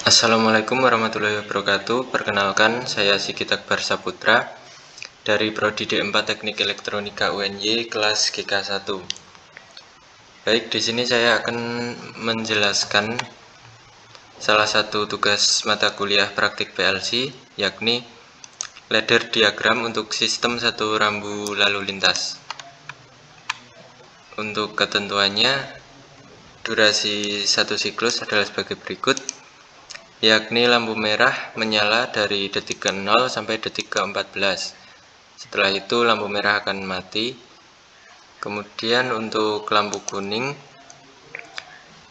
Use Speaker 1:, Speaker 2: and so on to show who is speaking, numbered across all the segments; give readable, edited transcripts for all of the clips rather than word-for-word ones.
Speaker 1: Assalamualaikum warahmatullahi wabarakatuh. Perkenalkan, saya Sigit Akbar Saputra dari Prodi D4 Teknik Elektronika UNY kelas GK1. Baik, di sini saya akan menjelaskan salah satu tugas mata kuliah praktik PLC, yakni ladder diagram untuk sistem satu rambu lalu lintas. Untuk ketentuannya, durasi satu siklus adalah sebagai berikut, yakni lampu merah menyala dari detik ke-0 sampai detik ke-14. Setelah itu lampu merah akan mati. Kemudian untuk lampu kuning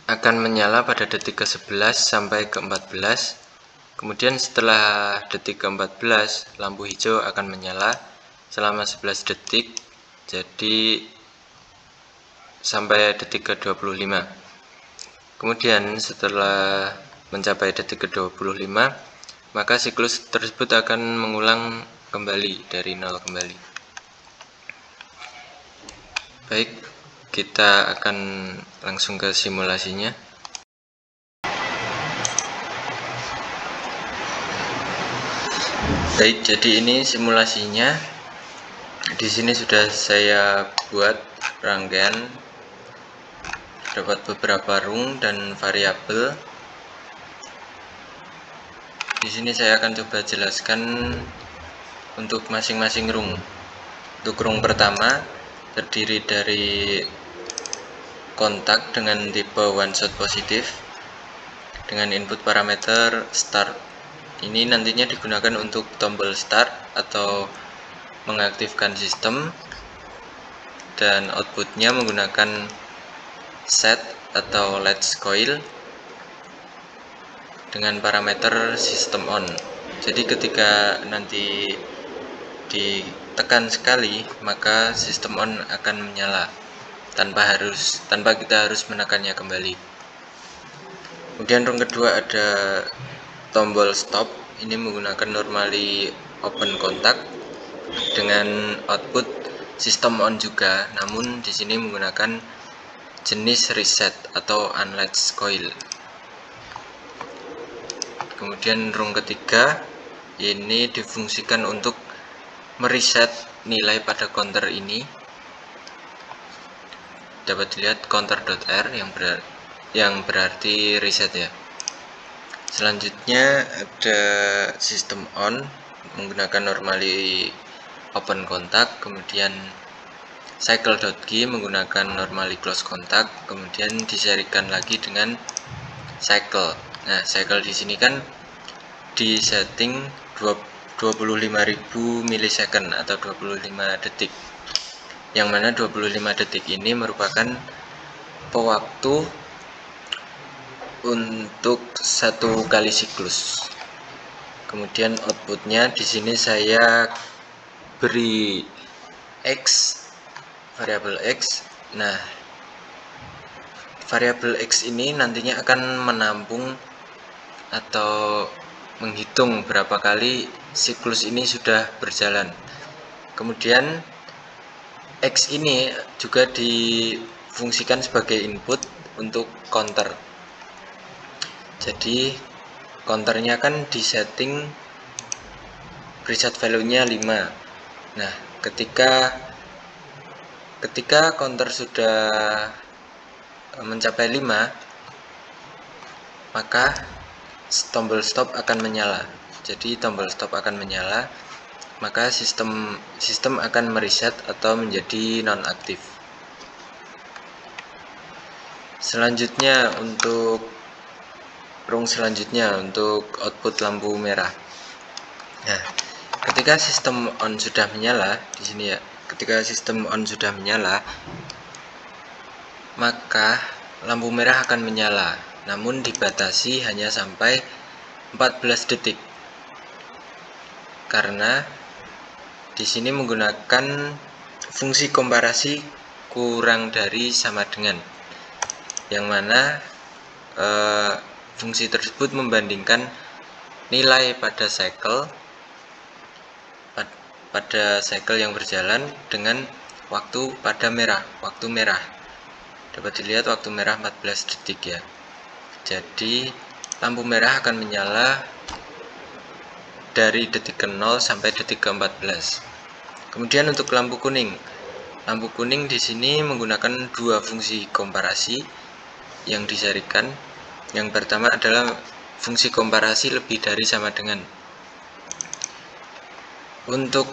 Speaker 1: akan menyala pada detik ke-11 sampai ke-14. Kemudian setelah detik ke-14 lampu hijau akan menyala selama 11 detik, jadi sampai detik ke-25. Kemudian setelah mencapai detik ke-25, maka siklus tersebut akan mengulang kembali dari 0 kembali. Baik, kita akan langsung ke simulasinya. Baik, jadi ini simulasinya. Di sini sudah saya buat rangkaian, dapat beberapa rung dan variabel. Di sini saya akan coba jelaskan untuk masing-masing rung. Untuk rung pertama terdiri dari kontak dengan tipe one shot positif dengan input parameter start. Ini nantinya digunakan untuk tombol start atau mengaktifkan sistem, dan outputnya menggunakan set atau latch coil dengan parameter system on. Jadi ketika nanti ditekan sekali, maka sistem on akan menyala tanpa kita harus menekannya kembali. Kemudian rung kedua ada tombol stop. Ini menggunakan normally open contact dengan output system on juga, namun di sini menggunakan jenis reset atau unlatch coil. Kemudian rung ketiga ini difungsikan untuk mereset nilai pada counter ini. Dapat dilihat counter.r yang berarti reset ya. Selanjutnya ada sistem on menggunakan normally open contact, kemudian cycle.g menggunakan normally close contact, kemudian diserikan lagi dengan cycle. Nah, cycle di sini kan di setting 25.000 milisecond atau 25 detik. Yang mana 25 detik ini merupakan pewaktu untuk satu kali siklus. Kemudian outputnya di sini saya beri x, variabel x. Nah, variabel x ini nantinya akan menampung atau menghitung berapa kali siklus ini sudah berjalan. Kemudian x ini juga difungsikan sebagai input untuk counter. Jadi counternya kan di setting preset value-nya 5. Nah, ketika counter sudah mencapai 5, maka tombol stop akan menyala. Jadi tombol stop akan menyala, maka sistem akan mereset atau menjadi nonaktif. Selanjutnya untuk output lampu merah. Nah, ketika sistem on sudah menyala di sini ya. Ketika sistem on sudah menyala, maka lampu merah akan menyala, namun dibatasi hanya sampai 14 detik. Karena di sini menggunakan fungsi komparasi kurang dari sama dengan, yang mana fungsi tersebut membandingkan nilai pada cycle yang berjalan dengan waktu merah. Dapat dilihat waktu merah 14 detik ya. Jadi lampu merah akan menyala dari detik ke-0 sampai detik ke-14. Kemudian untuk lampu kuning di sini menggunakan dua fungsi komparasi yang diserikan. Yang pertama adalah fungsi komparasi lebih dari sama dengan. Untuk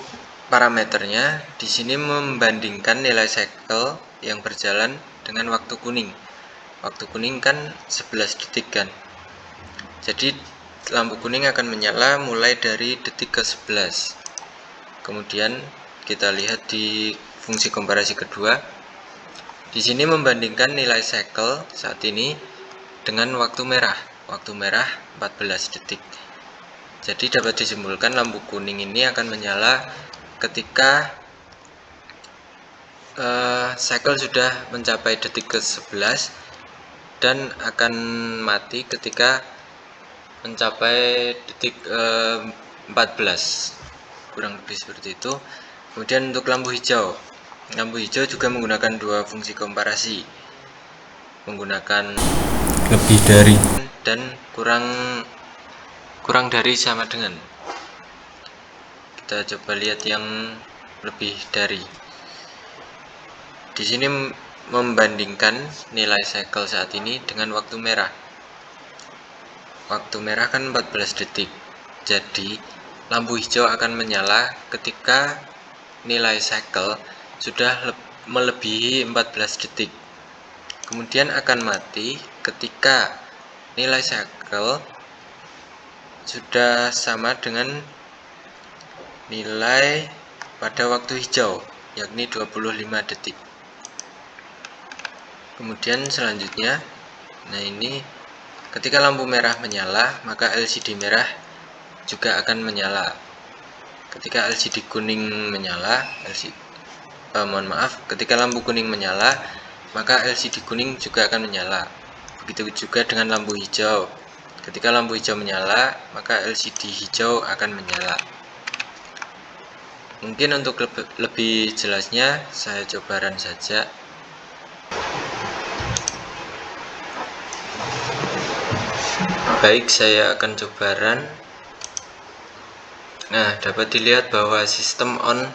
Speaker 1: parameternya di sini membandingkan nilai cycle yang berjalan dengan waktu kuning. Waktu kuning kan 11 detik kan. Jadi lampu kuning akan menyala mulai dari detik ke-11. Kemudian kita lihat di fungsi komparasi kedua. Di sini membandingkan nilai cycle saat ini dengan waktu merah. Waktu merah 14 detik. Jadi dapat disimpulkan lampu kuning ini akan menyala ketika cycle sudah mencapai detik ke-11 dan akan mati ketika mencapai detik 14, kurang lebih seperti itu. Kemudian untuk lampu hijau juga menggunakan dua fungsi komparasi, menggunakan lebih dari dan kurang dari sama dengan. Kita coba lihat yang lebih dari. Di sini membandingkan nilai cycle saat ini dengan waktu merah. Waktu merah kan 14 detik. Jadi lampu hijau akan menyala ketika nilai cycle sudah melebihi 14 detik. Kemudian akan mati ketika nilai cycle sudah sama dengan nilai pada waktu hijau, yakni 25 detik. Kemudian selanjutnya, nah ini ketika lampu merah menyala, maka LCD merah juga akan menyala. Ketika LCD kuning menyala, ketika lampu kuning menyala, maka LCD kuning juga akan menyala. Begitu juga dengan lampu hijau. Ketika lampu hijau menyala, maka LCD hijau akan menyala. Mungkin untuk lebih jelasnya, saya coba run saja. Baik, saya akan coba run. Nah, dapat dilihat bahwa sistem on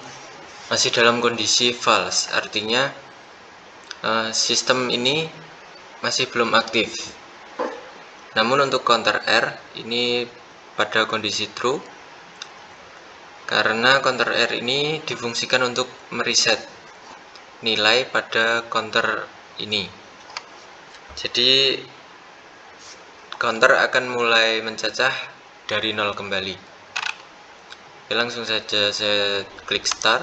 Speaker 1: masih dalam kondisi false, artinya sistem ini masih belum aktif. Namun untuk counter R ini pada kondisi true, karena counter R ini difungsikan untuk mereset nilai pada counter ini. Jadi counter akan mulai mencacah dari 0 kembali. Oke, langsung saja saya klik start.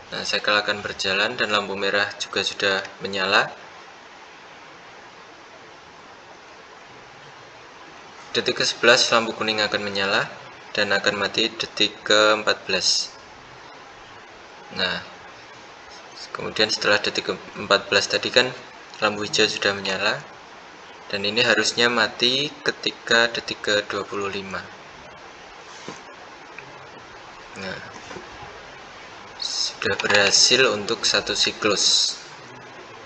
Speaker 1: Nah, cycle akan berjalan dan lampu merah juga sudah menyala. Detik ke-11 lampu kuning akan menyala dan akan mati detik ke-14. Nah, kemudian setelah detik ke-14 tadi kan lampu hijau sudah menyala. Dan ini harusnya mati ketika detik ke-25. Nah, sudah berhasil untuk satu siklus.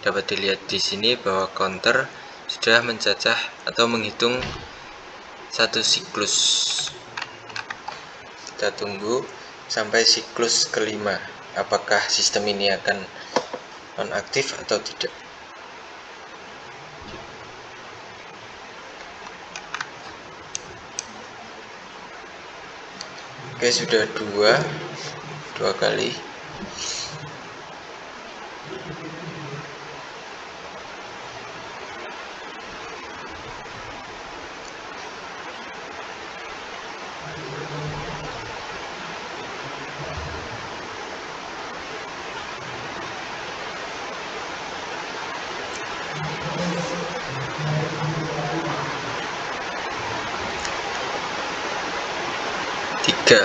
Speaker 1: Dapat dilihat di sini bahwa counter sudah mencacah atau menghitung satu siklus. Kita tunggu sampai siklus kelima. Apakah sistem ini akan nonaktif atau tidak? Oke, sudah dua kali. Tiga.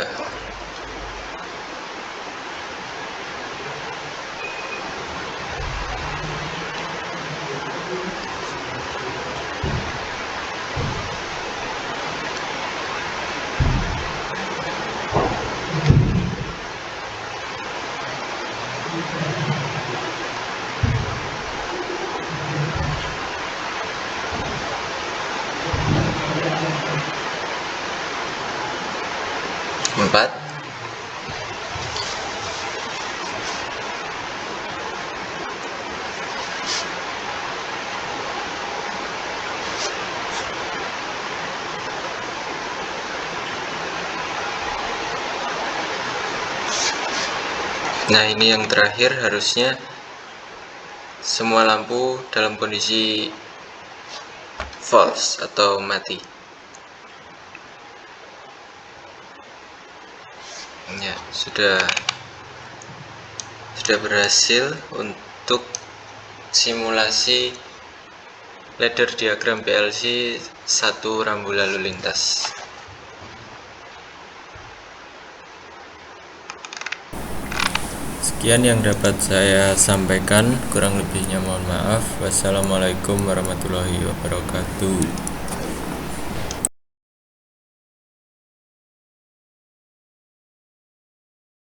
Speaker 1: Nah, ini yang terakhir, harusnya semua lampu dalam kondisi false atau mati. Ya, sudah berhasil untuk simulasi ladder diagram PLC 1 rambu lalu lintas. Sekian yang dapat saya sampaikan, kurang lebihnya mohon maaf. Wassalamualaikum warahmatullahi wabarakatuh.